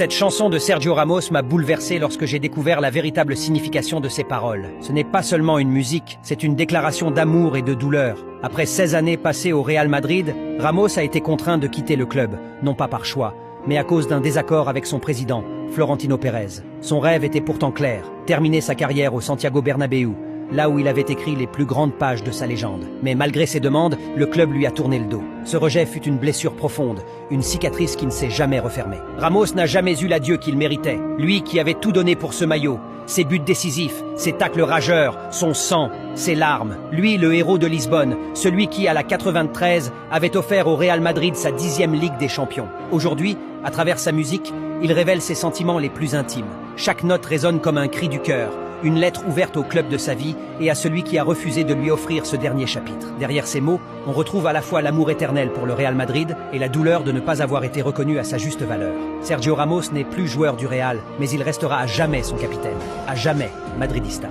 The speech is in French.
Cette chanson de Sergio Ramos m'a bouleversé lorsque j'ai découvert la véritable signification de ses paroles. Ce n'est pas seulement une musique, c'est une déclaration d'amour et de douleur. Après 16 années passées au Real Madrid, Ramos a été contraint de quitter le club, non pas par choix, mais à cause d'un désaccord avec son président, Florentino Pérez. Son rêve était pourtant clair, terminer sa carrière au Santiago Bernabéu, là où il avait écrit les plus grandes pages de sa légende. Mais malgré ses demandes, le club lui a tourné le dos. Ce rejet fut une blessure profonde, une cicatrice qui ne s'est jamais refermée. Ramos n'a jamais eu l'adieu qu'il méritait, lui qui avait tout donné pour ce maillot. Ses buts décisifs, ses tacles rageurs, son sang, ses larmes. Lui, le héros de Lisbonne, celui qui, à la 93, avait offert au Real Madrid sa 10e Ligue des Champions. Aujourd'hui, à travers sa musique, il révèle ses sentiments les plus intimes. Chaque note résonne comme un cri du cœur, une lettre ouverte au club de sa vie et à celui qui a refusé de lui offrir ce dernier chapitre. Derrière ces mots, on retrouve à la fois l'amour éternel pour le Real Madrid et la douleur de ne pas avoir été reconnu à sa juste valeur. Sergio Ramos n'est plus joueur du Real, mais il restera à jamais son capitaine, à jamais madridista.